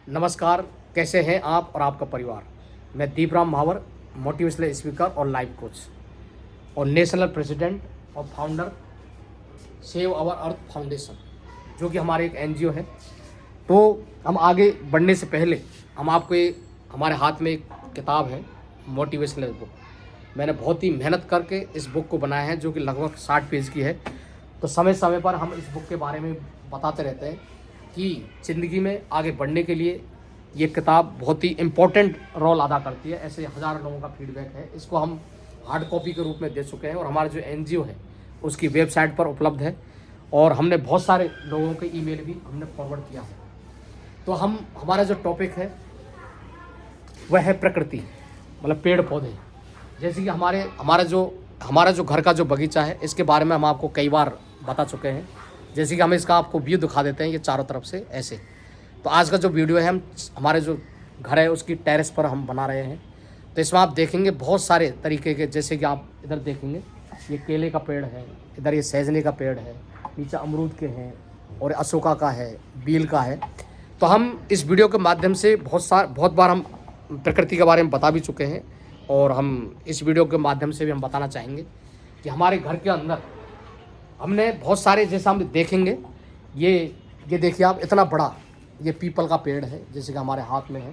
नमस्कार, कैसे हैं आप और आपका परिवार। मैं दीपराम महावर, मोटिवेशनल स्पीकर और लाइफ कोच और नेशनल प्रेसिडेंट और founder save our earth foundation, जो कि हमारे एक एनजीओ है। तो हम आगे बढ़ने से पहले हम आपको हमारे हाथ में एक किताब है, मोटिवेशनल बुक। मैंने बहुत ही मेहनत करके इस बुक को बनाया है, जो कि लगभग 60 पेज की है। तो समय समय पर हम इस बुक के बारे में बताते रहते हैं कि ज़िंदगी में आगे बढ़ने के लिए ये किताब बहुत ही इम्पोर्टेंट रोल अदा करती है। ऐसे हज़ारों लोगों का फीडबैक है। इसको हम हार्ड कॉपी के रूप में दे चुके हैं और हमारा जो एनजीओ है उसकी वेबसाइट पर उपलब्ध है, और हमने बहुत सारे लोगों के ईमेल भी हमने फॉरवर्ड किया है। तो हमारा जो टॉपिक है वह है प्रकृति, मतलब पेड़ पौधे। जैसे कि हमारा जो घर का जो बगीचा है, इसके बारे में हम आपको कई बार बता चुके हैं। जैसे कि हम इसका आपको व्यू दिखा देते हैं, ये चारों तरफ से ऐसे। तो आज का जो वीडियो है, हम हमारे जो घर है उसकी टेरेस पर हम बना रहे हैं। तो इसमें आप देखेंगे बहुत सारे तरीके के, जैसे कि आप इधर देखेंगे ये केले का पेड़ है, इधर ये सहजने का पेड़ है, नीचे अमरूद के हैं, और अशोका का है, बील का है। तो हम इस वीडियो के माध्यम से बहुत बार हम प्रकृति के बारे में बता भी चुके हैं, और हम इस वीडियो के माध्यम से भी हम बताना चाहेंगे कि हमारे घर के अंदर हमने बहुत सारे, जैसा हम देखेंगे ये देखिए आप, इतना बड़ा ये पीपल का पेड़ है, जैसे कि हमारे हाथ में है,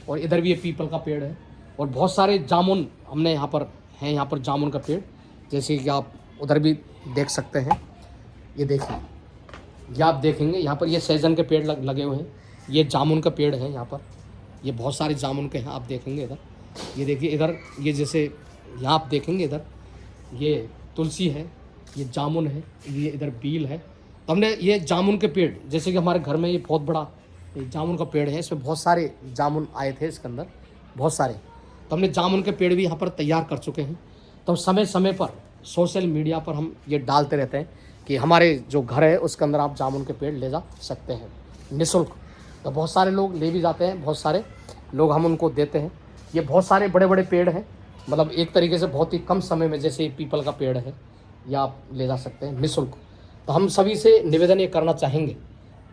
और इधर भी ये पीपल का पेड़ है, और बहुत सारे जामुन हमने यहाँ पर जामुन का पेड़, जैसे कि आप उधर भी देख सकते हैं। ये देखिए, ये आप देखेंगे यहाँ पर ये सहजन के पेड़ लगे हुए हैं, ये जामुन का पेड़ है, यहाँ पर ये बहुत सारे जामुन के हैं। आप देखेंगे इधर, ये देखिए इधर, ये जैसे यहाँ आप देखेंगे इधर ये तुलसी है, ये जामुन है, ये इधर बील है। तो हमने ये जामुन के पेड़, जैसे कि हमारे घर में ये बहुत बड़ा जामुन का पेड़ है, इसमें बहुत सारे जामुन आए थे इसके अंदर, बहुत सारे। तो हमने जामुन के पेड़ भी यहाँ पर तैयार कर चुके हैं। तो समय समय पर सोशल मीडिया पर हम ये डालते रहते हैं कि हमारे जो घर है उसके अंदर आप जामुन के पेड़ ले जा सकते हैं निःशुल्क। तो बहुत सारे लोग ले भी जाते हैं, बहुत सारे लोग हम उनको देते हैं। ये बहुत सारे बड़े बड़े पेड़ हैं, मतलब एक तरीके से बहुत ही कम समय में, जैसे पीपल का पेड़ है, या आप ले जा सकते हैं निःशुल्क। तो हम सभी से निवेदन ये करना चाहेंगे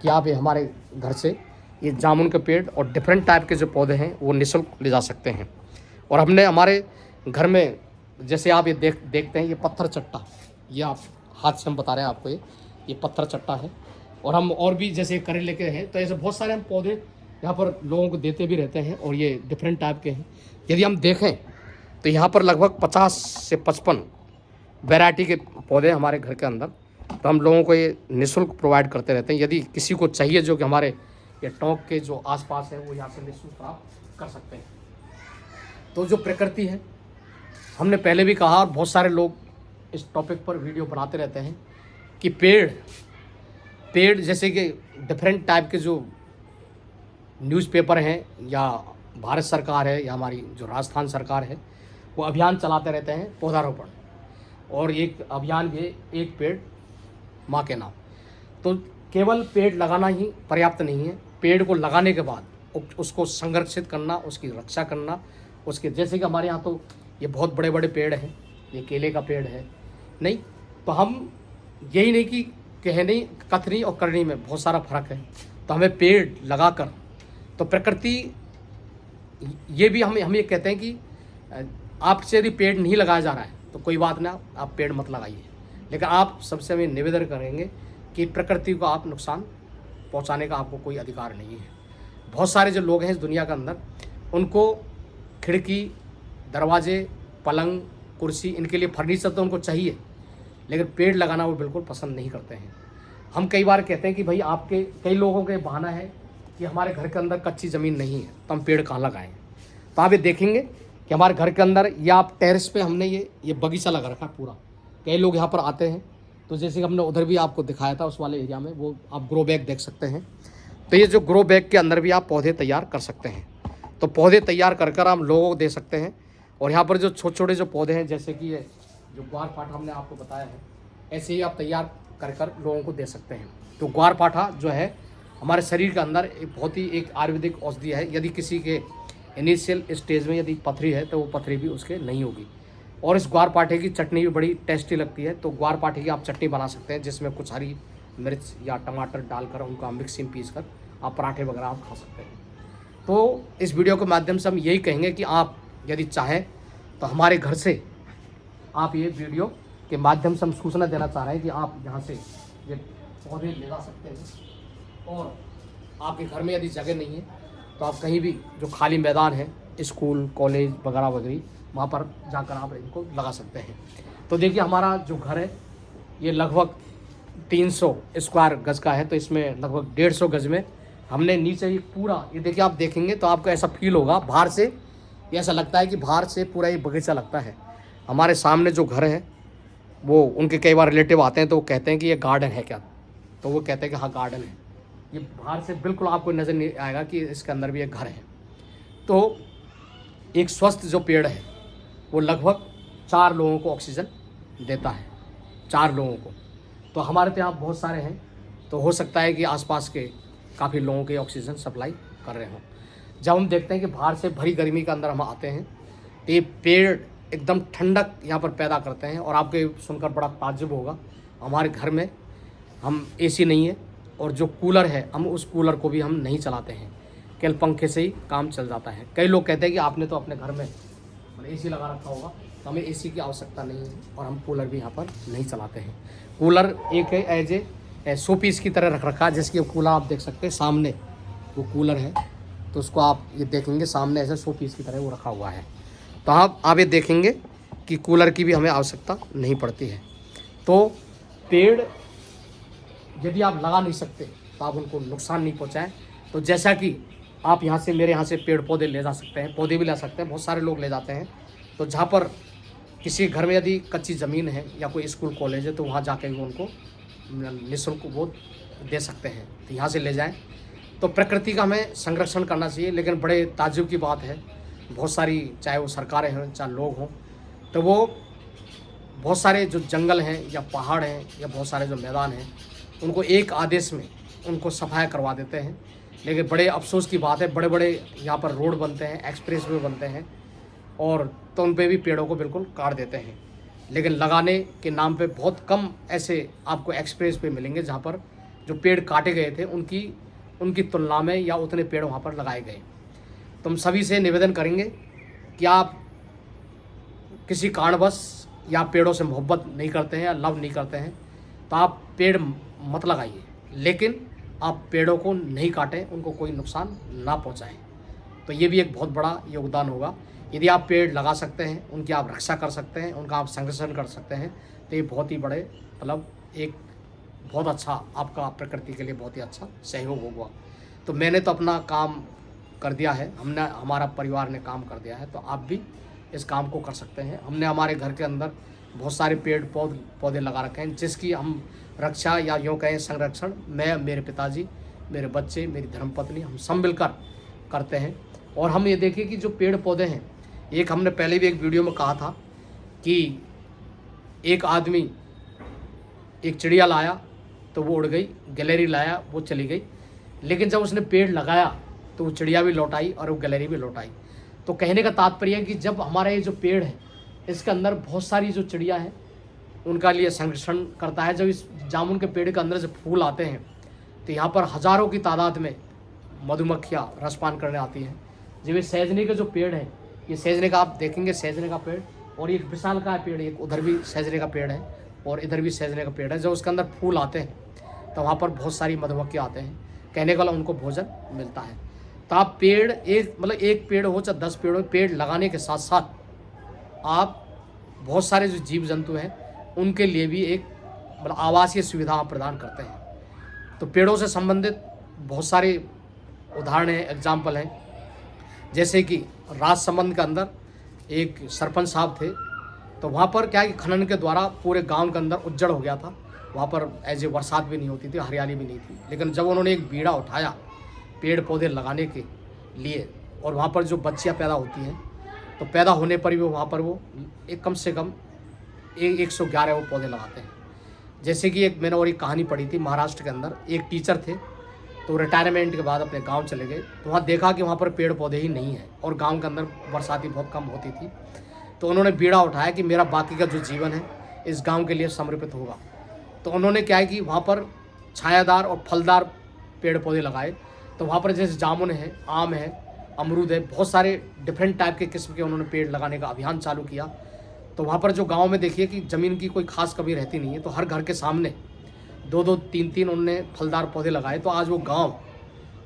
कि आप ये हमारे घर से ये जामुन के पेड़ और डिफरेंट टाइप के जो पौधे हैं वो निःशुल्क ले जा सकते हैं। और हमने हमारे घर में, जैसे आप ये देखते हैं, ये पत्थर चट्टा, ये आप हाथ से हम बता रहे हैं आपको, ये पत्थर चट्टा है। और हम और भी जैसे करेले के हैं, तो ऐसे बहुत सारे हम पौधे यहाँ पर लोगों को देते भी रहते हैं, और ये डिफरेंट टाइप के हैं। यदि हम देखें तो यहाँ पर लगभग 50 से 55 वैरायटी के पौधे हमारे घर के अंदर। तो हम लोगों को ये निःशुल्क प्रोवाइड करते रहते हैं। यदि किसी को चाहिए, जो कि हमारे ये टोंक के जो आसपास है, वो यहाँ से निःशुल्क प्राप्त कर सकते हैं। तो जो प्रकृति है, हमने पहले भी कहा, और बहुत सारे लोग इस टॉपिक पर वीडियो बनाते रहते हैं कि पेड़ जैसे कि डिफरेंट टाइप के जो न्यूज़पेपर हैं, या भारत सरकार है, या हमारी जो राजस्थान सरकार है, वो अभियान चलाते रहते हैं पौधारोपण, और एक अभियान भी, एक पेड़ माँ के नाम। तो केवल पेड़ लगाना ही पर्याप्त नहीं है, पेड़ को लगाने के बाद उसको संरक्षित करना, उसकी रक्षा करना, उसके, जैसे कि हमारे यहाँ तो ये बहुत बड़े बड़े पेड़ हैं, ये केले का पेड़ है नहीं। तो हम यही नहीं कि कहनी, कथनी और करनी में बहुत सारा फर्क है। तो हमें पेड़ लगाकर, तो प्रकृति, ये भी हम ये कहते हैं कि आपसे यदि पेड़ नहीं लगाया जा रहा है तो कोई बात ना, आप पेड़ मत लगाइए, लेकिन आप सबसे हमें निवेदन करेंगे कि प्रकृति को आप नुकसान पहुंचाने का आपको कोई अधिकार नहीं है। बहुत सारे जो लोग हैं इस दुनिया के अंदर, उनको खिड़की, दरवाजे, पलंग, कुर्सी, इनके लिए फर्नीचर तो उनको चाहिए, लेकिन पेड़ लगाना वो बिल्कुल पसंद नहीं करते हैं। हम कई बार कहते हैं कि भाई, आपके कई लोगों का बहाना है कि हमारे घर के अंदर कच्ची ज़मीन नहीं है, तो हम पेड़ कहाँ लगाएं। तो आप ये देखेंगे कि हमारे घर के अंदर, या आप टेरेस पे हमने ये बगीचा लगा रखा है पूरा। कई लोग यहाँ पर आते हैं, तो जैसे कि हमने उधर भी आपको दिखाया था उस वाले एरिया में, वो आप ग्रो बैग देख सकते हैं। तो ये जो ग्रो बैग के अंदर भी आप पौधे तैयार कर सकते हैं। तो पौधे तैयार कर हम लोगों को दे सकते हैं। और यहाँ पर जो छोटे छोटे जो पौधे हैं, जैसे कि ये जो ग्वारपाठा हमने आपको बताया है, ऐसे ही आप तैयार कर लोगों को दे सकते हैं। तो ग्वारपाठा जो है हमारे शरीर के अंदर एक बहुत ही एक आयुर्वेदिक औषधि है। यदि किसी के इनिशियल स्टेज में यदि पथरी है, तो वो पथरी भी उसके नहीं होगी। और इस ग्वारपाठे की चटनी भी बड़ी टेस्टी लगती है। तो ग्वारपाठे की आप चटनी बना सकते हैं, जिसमें कुछ हरी मिर्च या टमाटर डालकर उनको आप मिक्सी में पीस कर आप पराठे वगैरह आप खा सकते हैं। तो इस वीडियो के माध्यम से हम यही कहेंगे कि आप यदि चाहें तो हमारे घर से आप ये वीडियो के माध्यम से हम सूचना देना चाह रहे हैं कि आप यहाँ से ये पौधे ले जा सकते हैं। और आपके घर में यदि जगह नहीं है तो आप कहीं भी जो खाली मैदान है, स्कूल कॉलेज वगैरह वगैरह, वहाँ पर जाकर आप इनको लगा सकते हैं। तो देखिए हमारा जो घर है ये लगभग 300 स्क्वायर गज का है, तो इसमें लगभग 150 गज में हमने नीचे ही पूरा, ये देखिए आप देखेंगे तो आपको ऐसा फील होगा, बाहर से ये ऐसा लगता है कि बाहर से पूरा ये बगीचा लगता है। हमारे सामने जो घर है वो उनके कई बार रिलेटिव आते हैं तो वो कहते हैं कि ये गार्डन है क्या, तो वो कहते हैं कि हाँ गार्डन है। ये बाहर से बिल्कुल आपको नज़र नहीं आएगा कि इसके अंदर भी एक घर है। तो एक स्वस्थ जो पेड़ है वो लगभग 4 लोगों को ऑक्सीजन देता है, 4 लोगों को। तो हमारे तो यहाँ बहुत सारे हैं, तो हो सकता है कि आसपास के काफ़ी लोगों के ऑक्सीजन सप्लाई कर रहे हों। जब हम देखते हैं कि बाहर से भरी गर्मी के अंदर हम आते हैं तो ये पेड़ एकदम ठंडक यहाँ पर पैदा करते हैं। और आपके सुनकर बड़ा ताज्जुब होगा, हमारे घर में हम एसी नहीं है और जो कूलर है हम उस कूलर को भी हम नहीं चलाते हैं, केवल पंखे से ही काम चल जाता है। कई लोग कहते हैं कि आपने तो अपने घर में एसी लगा रखा होगा, तो हमें एसी की आवश्यकता नहीं है और हम कूलर भी यहाँ पर नहीं चलाते हैं। कूलर एक एज ए शो पीस की तरह रख रखा है, जिसकी कूलर आप देख सकते हैं सामने वो कूलर है, तो उसको आप ये देखेंगे सामने ऐसे शो पीस की तरह वो रखा हुआ है। तो आप ये देखेंगे कि कूलर की भी हमें आवश्यकता नहीं पड़ती है। तो पेड़ यदि आप लगा नहीं सकते तो आप उनको नुकसान नहीं पहुंचाएं। तो जैसा कि आप यहाँ से, मेरे यहाँ से पेड़ पौधे ले जा सकते हैं, पौधे भी ले सकते हैं, बहुत सारे लोग ले जाते हैं। तो जहाँ पर किसी घर में यदि कच्ची ज़मीन है या कोई स्कूल कॉलेज है तो वहाँ जाकर भी उनको निःशुल्क वो दे सकते हैं, तो यहाँ से ले जाएं। तो प्रकृति का हमें संरक्षण करना चाहिए। लेकिन बड़े ताज्जुब की बात है, बहुत सारी, चाहे वो सरकारें हों चाहे लोग हों, तो वो बहुत सारे जो जंगल हैं या पहाड़ हैं या बहुत सारे जो मैदान हैं उनको एक आदेश में उनको सफाया करवा देते हैं। लेकिन बड़े अफसोस की बात है, बड़े बड़े यहाँ पर रोड बनते हैं, एक्सप्रेस वे बनते हैं, और तो उन पे भी पेड़ों को बिल्कुल काट देते हैं। लेकिन लगाने के नाम पे बहुत कम ऐसे आपको एक्सप्रेस पे मिलेंगे जहाँ पर जो पेड़ काटे गए थे उनकी तुलना में या उतने पेड़ वहाँ पर लगाए गए। तो हम सभी से निवेदन करेंगे कि आप किसी कारणवश या पेड़ों से मोहब्बत नहीं करते हैं या लव नहीं करते हैं तो आप पेड़ मत लगाइए, लेकिन आप पेड़ों को नहीं काटें, उनको कोई नुकसान ना पहुंचाएं। तो ये भी एक बहुत बड़ा योगदान होगा। यदि आप पेड़ लगा सकते हैं, उनकी आप रक्षा कर सकते हैं, उनका आप संरक्षण कर सकते हैं, तो ये बहुत ही बड़े मतलब एक बहुत अच्छा आपका प्रकृति के लिए बहुत ही अच्छा सहयोग होगा। तो मैंने तो अपना काम कर दिया है, हमारा परिवार ने काम कर दिया है, तो आप भी इस काम को कर सकते हैं। हमने हमारे घर के अंदर बहुत सारे पेड़ पौधे लगा रखे हैं जिसकी हम रक्षा या यूँ कहें संरक्षण मैं, मेरे पिताजी, मेरे बच्चे, मेरी धर्मपत्नी, हम सब मिलकर करते हैं। और हम ये देखिए कि जो पेड़ पौधे हैं, एक हमने पहले भी एक वीडियो में कहा था कि एक आदमी एक चिड़िया लाया तो वो उड़ गई, गैलरी लाया वो चली गई, लेकिन जब उसने पेड़ लगाया तो वो चिड़िया भी लौट आई और वो गैलरी भी लौट आई। तो कहने का तात्पर्य है कि जब हमारा ये जो पेड़ है इसके अंदर बहुत सारी जो चिड़िया है उनका लिए संरक्षण करता है। जब इस जामुन के पेड़ के अंदर से फूल आते हैं तो यहाँ पर हज़ारों की तादाद में मधुमक्खियाँ रसपान करने आती हैं। जब ये सहजने का जो पेड़ है, ये सहजने का आप देखेंगे, सहजने का पेड़, और एक विशाल का पेड़, एक उधर भी सहजने का पेड़ है और इधर भी सहजने का पेड़ है। जब उसके अंदर फूल आते हैं तो वहाँ पर बहुत सारी मधुमक्खियाँ आते हैं, कहने का उनको भोजन मिलता है। तो आप पेड़ एक पेड़ हो चाहे 10 पेड़ हो, पेड़ लगाने के साथ साथ आप बहुत सारे जो जीव जंतु हैं उनके लिए भी एक आवासीय सुविधा आप प्रदान करते हैं। तो पेड़ों से संबंधित बहुत सारे उदाहरण हैं, एग्जाम्पल हैं। जैसे कि राजसमंद के अंदर एक सरपंच साहब थे, तो वहाँ पर क्या है कि खनन के द्वारा पूरे गांव के अंदर उज्जड़ हो गया था। वहाँ पर ऐसे बरसात भी नहीं होती थी, हरियाली भी नहीं थी। लेकिन जब उन्होंने एक बीड़ा उठाया पेड़ पौधे लगाने के लिए, और वहाँ पर जो बच्चियाँ पैदा होती हैं तो पैदा होने पर भी वहाँ पर वो एक कम से कम 111 वो पौधे लगाते हैं। जैसे कि एक मैंने और एक कहानी पढ़ी थी, महाराष्ट्र के अंदर एक टीचर थे, तो रिटायरमेंट के बाद अपने गांव चले गए, तो वहाँ देखा कि वहाँ पर पेड़ पौधे ही नहीं है और गांव के अंदर बरसाती बहुत कम होती थी। तो उन्होंने बीड़ा उठाया कि मेरा बाकी का जो जीवन है इस गांव के लिए समर्पित होगा। तो उन्होंने क्या है कि वहाँ पर छायादार और फलदार पेड़ पौधे लगाए। तो वहाँ पर जैसे जामुन है, आम है, अमरूद है, बहुत सारे डिफरेंट टाइप के किस्म के उन्होंने पेड़ लगाने का अभियान चालू किया। तो वहाँ पर जो गांव में देखिए कि ज़मीन की कोई खास कमी रहती नहीं है, तो हर घर के सामने 2-2, 3-3 उन्होंने फलदार पौधे लगाए। तो आज वो गांव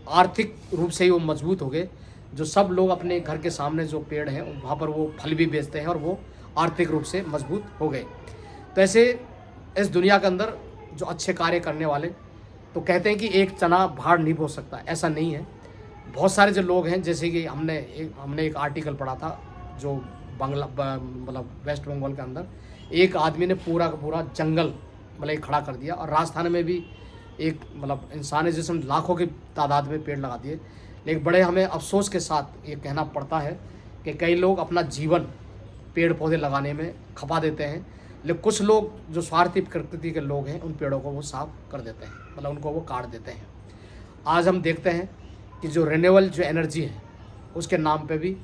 आर्थिक रूप से ही वो मजबूत हो गए, जो सब लोग अपने घर के सामने जो पेड़ हैं वहाँ पर वो फल भी बेचते हैं और वो आर्थिक रूप से मजबूत हो गए। तो ऐसे इस दुनिया के अंदर जो अच्छे कार्य करने वाले, तो कहते हैं कि एक चना भाड़ नहीं बो सकता, ऐसा नहीं है। बहुत सारे जो लोग हैं, जैसे कि हमने एक आर्टिकल पढ़ा था जो मतलब वेस्ट बंगाल के अंदर एक आदमी ने पूरा का पूरा जंगल मतलब खड़ा कर दिया, और राजस्थान में भी एक मतलब इंसान है जिसने लाखों की तादाद में पेड़ लगा दिए। लेकिन बड़े हमें अफसोस के साथ ये कहना पड़ता है कि कई लोग अपना जीवन पेड़ पौधे लगाने में खपा देते हैं, लेकिन कुछ लोग जो स्वार्थी प्रकृति के लोग हैं उन पेड़ों को वो साफ कर देते हैं, मतलब उनको वो काट देते हैं। आज हम देखते हैं कि जो रिन्यूएबल जो एनर्जी है उसके नाम पे भी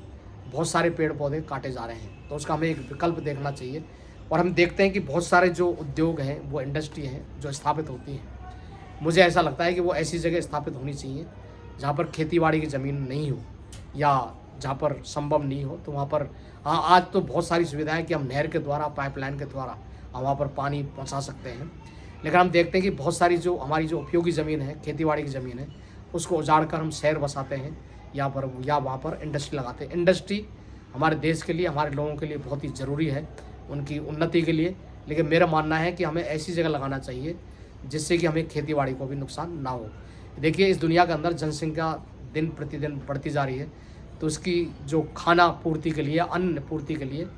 बहुत सारे पेड़ पौधे काटे जा रहे हैं, तो उसका हमें एक विकल्प देखना चाहिए। और हम देखते हैं कि बहुत सारे जो उद्योग हैं, वो इंडस्ट्री हैं जो स्थापित होती हैं, मुझे ऐसा लगता है कि वो ऐसी जगह स्थापित होनी चाहिए जहाँ पर खेतीबाड़ी की ज़मीन नहीं हो या जहाँ पर संभव नहीं हो। तो वहाँ पर हाँ, आज तो बहुत सारी सुविधाएं कि हम नहर के द्वारा, पाइपलाइन के द्वारा हम वहाँ पर पानी पहुँचा सकते हैं। लेकिन हम देखते हैं कि बहुत सारी जो हमारी जो उपयोगी ज़मीन है, खेतीबाड़ी की ज़मीन है, उसको उजाड़ कर हम शहर बसाते हैं या वहाँ पर इंडस्ट्री लगाते हैं। इंडस्ट्री हमारे देश के लिए, हमारे लोगों के लिए बहुत ही ज़रूरी है, उनकी उन्नति के लिए। लेकिन मेरा मानना है कि हमें ऐसी जगह लगाना चाहिए जिससे कि हमें खेतीबाड़ी को भी नुकसान ना हो। देखिए, इस दुनिया के अंदर जनसंख्या दिन प्रतिदिन बढ़ती जा रही है, तो उसकी जो खाना पूर्ति के लिए, अन्न पूर्ति के लिए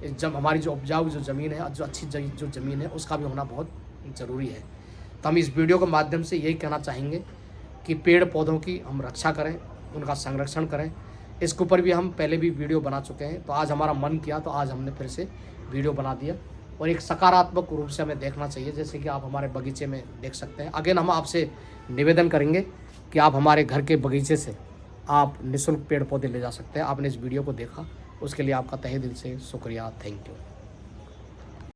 जब हमारी जो उपजाऊ जो ज़मीन है, जो अच्छी जो ज़मीन है, उसका भी होना बहुत ज़रूरी है। तो हम इस वीडियो के माध्यम से यही कहना चाहेंगे कि पेड़ पौधों की हम रक्षा करें, उनका संरक्षण करें। इसके ऊपर भी हम पहले भी वीडियो बना चुके हैं, तो आज हमारा मन किया तो आज हमने फिर से वीडियो बना दिया। और एक सकारात्मक रूप से हमें देखना चाहिए, जैसे कि आप हमारे बगीचे में देख सकते हैं। अगेन हम आपसे निवेदन करेंगे कि आप हमारे घर के बगीचे से आप निःशुल्क पेड़ पौधे ले जा सकते हैं। आपने इस वीडियो को देखा, उसके लिए आपका तहे दिल से शुक्रिया। Thank you.